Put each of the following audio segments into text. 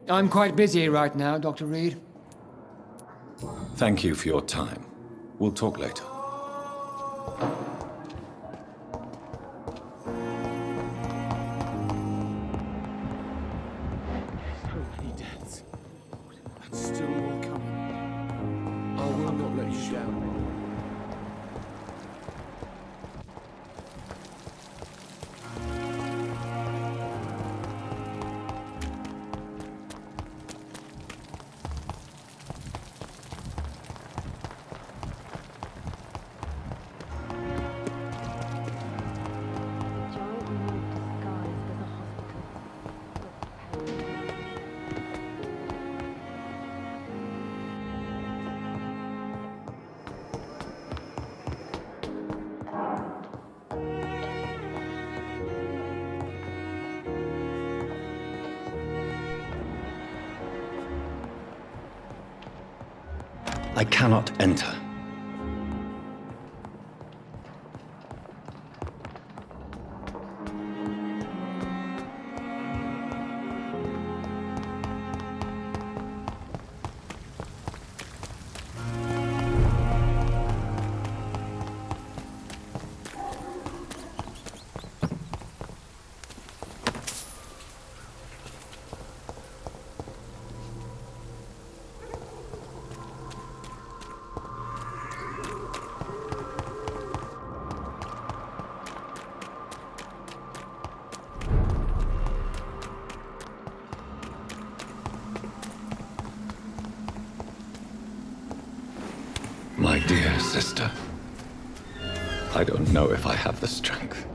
I'm quite busy right now, Dr. Reed. Thank you for your time. We'll talk later. So many deaths. And still more coming. I will not let you down. I cannot enter. My dear sister, I don't know if I have the strength.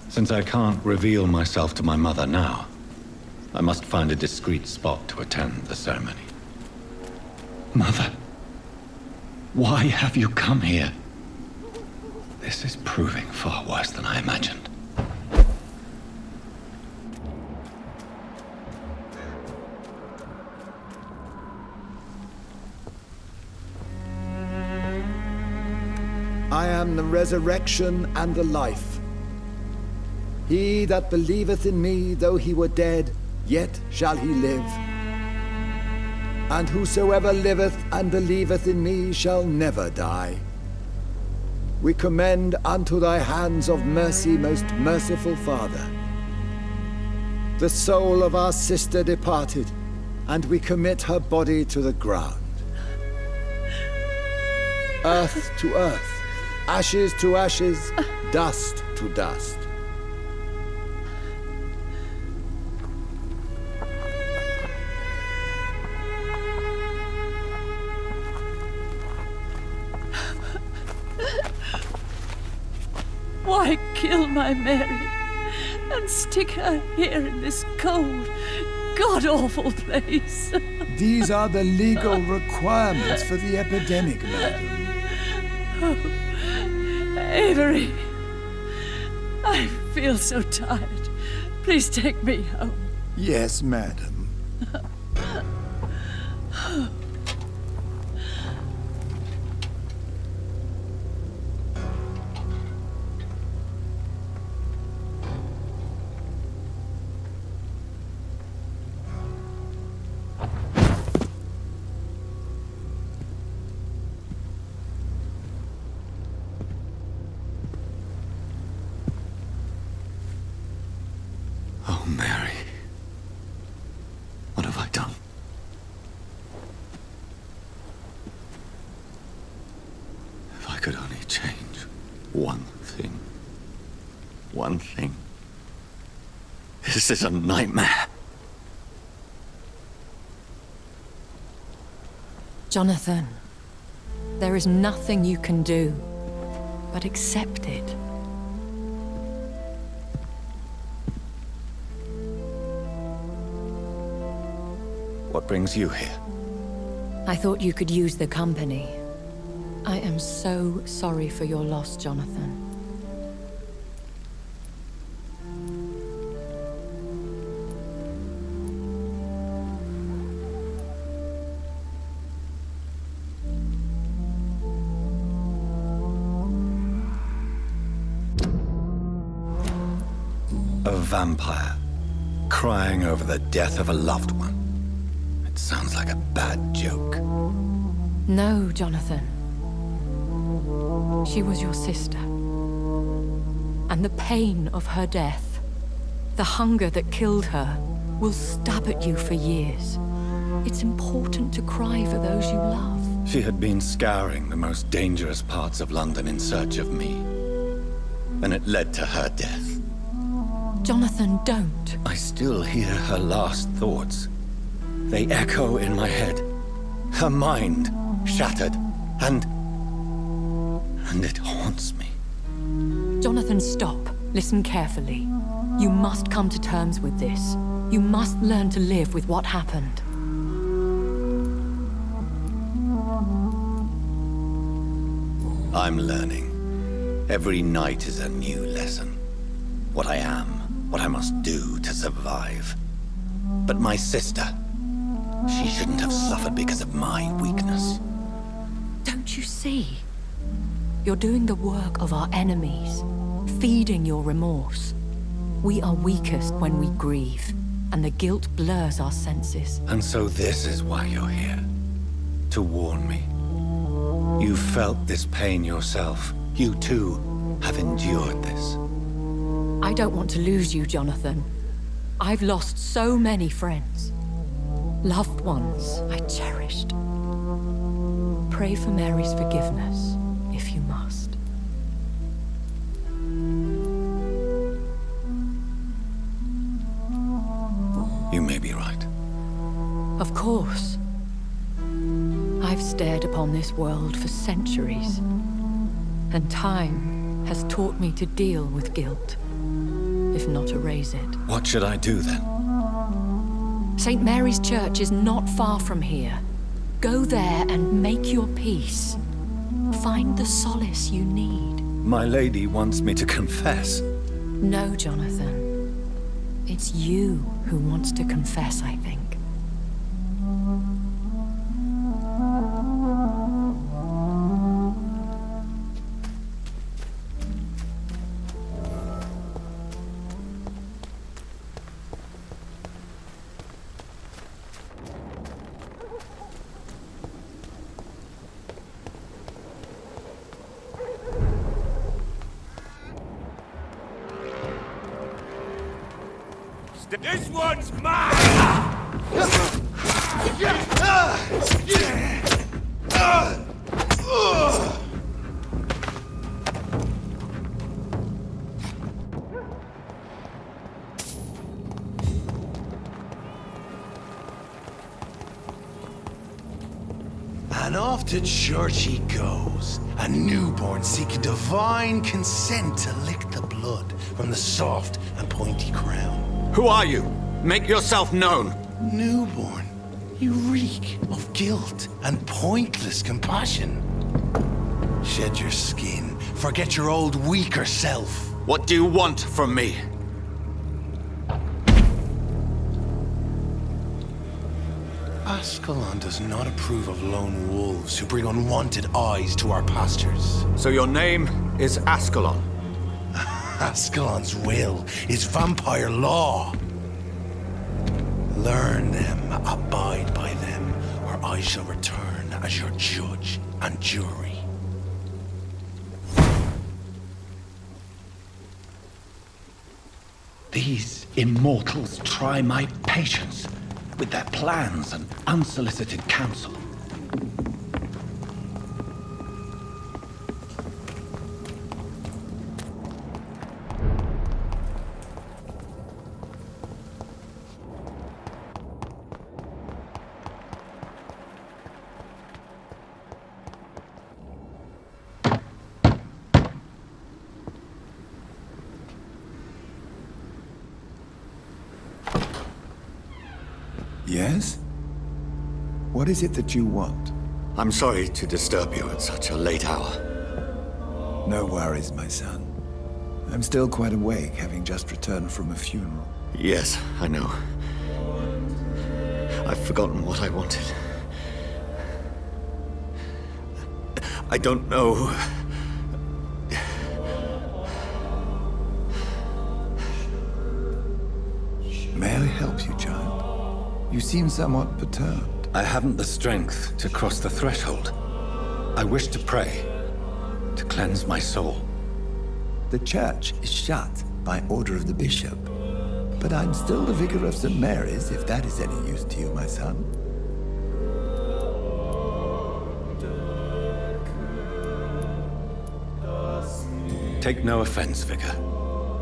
Since I can't reveal myself to my mother now, I must find a discreet spot to attend the ceremony. Mother, why have you come here? This is proving far worse than I imagined. I am the resurrection and the life. He that believeth in me, though he were dead, yet shall he live. And whosoever liveth and believeth in me shall never die. We commend unto thy hands of mercy, most merciful Father, the soul of our sister departed, and we commit her body to the ground. Earth to earth, ashes to ashes, dust to dust. kill my Mary and stick her here in this cold, god-awful place. These are the legal requirements for the epidemic, madam. Avery, I feel so tired. Please take me home. Yes, madam. Oh, Mary. What have I done? If I could only change one thing. One thing. This is a nightmare. Jonathan, there is nothing you can do but accept it. What brings you here? I thought you could use the company. I am so sorry for your loss, Jonathan. A vampire crying over the death of a loved one. It sounds like a bad joke. No, Jonathan. She was your sister. And the pain of her death, the hunger that killed her, will stab at you for years. It's important to cry for those you love. She had been scouring the most dangerous parts of London in search of me. And it led to her death. Jonathan, don't. I still hear her last thoughts. They echo in my head. Her mind shattered, and it haunts me. Jonathan, stop. Listen carefully. You must come to terms with this. You must learn to live with what happened. I'm learning. Every night is a new lesson. What I am, what I must do to survive. But my sister, she shouldn't have suffered because of my weakness. Don't you see? You're doing the work of our enemies, feeding your remorse. We are weakest when we grieve, and the guilt blurs our senses. And so this is why you're here. To warn me. You felt this pain yourself. You too have endured this. I don't want to lose you, Jonathan. I've lost so many friends. Loved ones I cherished. Pray for Mary's forgiveness, if you must. You may be right. Of course. I've stared upon this world for centuries, and time has taught me to deal with guilt, if not erase it. What should I do then? St. Mary's Church is not far from here. Go there and make your peace. Find the solace you need. My lady wants me to confess. No, Jonathan. It's you who wants to confess, I think. This one's mine! And off to church he goes, a newborn seeking divine consent to lick the blood from the soft and pointy crown. Who are you? Make yourself known. Newborn, you reek of guilt and pointless compassion. Shed your skin, forget your old weaker self. What do you want from me? Ascalon does not approve of lone wolves who bring unwanted eyes to our pastures. So your name is Ascalon. Ascalon's will is vampire law. Learn them, abide by them, or I shall return as your judge and jury. These immortals try my patience with their plans and unsolicited counsel. Yes? What is it that you want? I'm sorry to disturb you at such a late hour. No worries, my son. I'm still quite awake, having just returned from a funeral. Yes, I know. I've forgotten what I wanted. I don't know. May I help you, child? You seem somewhat perturbed. I haven't the strength to cross the threshold. I wish to pray, to cleanse my soul. The church is shut by order of the bishop. But I'm still the vicar of St. Mary's, if that is any use to you, my son. Take no offense, Vicar.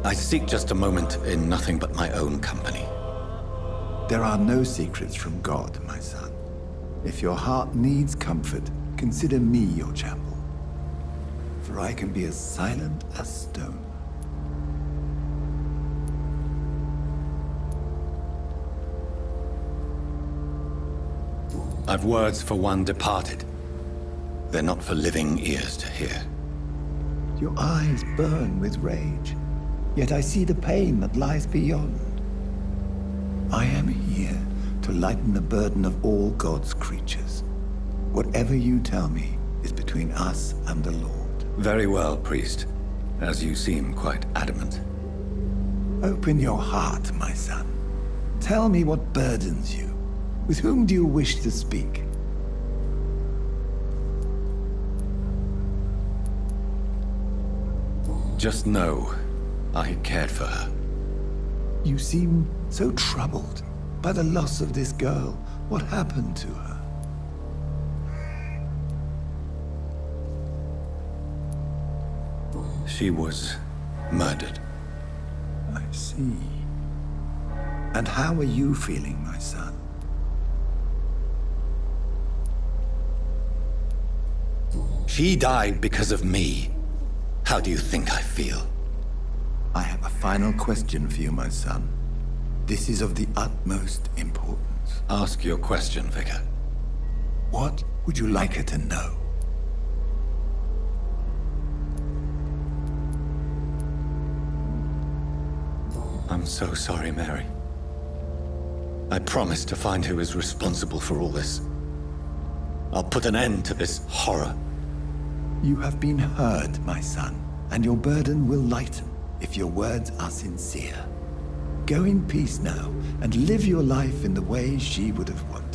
I seek just a moment in nothing but my own company. There are no secrets from God, my son. If your heart needs comfort, consider me your chapel. For I can be as silent as stone. I've words for one departed. They're not for living ears to hear. Your eyes burn with rage, yet I see the pain that lies beyond. I am here to lighten the burden of all God's creatures. Whatever you tell me is between us and the Lord. Very well, priest, as you seem quite adamant. Open your heart, my son. Tell me what burdens you. With whom do you wish to speak? Just know, I cared for her. You seem so troubled by the loss of this girl. What happened to her? She was murdered. I see. And how are you feeling, my son? She died because of me. How do you think I feel? I have a final question for you, my son. This is of the utmost importance. Ask your question, Vicar. What would you like her to know? I'm so sorry, Mary. I promise to find who is responsible for all this. I'll put an end to this horror. You have been heard, my son, and your burden will lighten if your words are sincere. Go in peace now, and live your life in the way she would have wanted.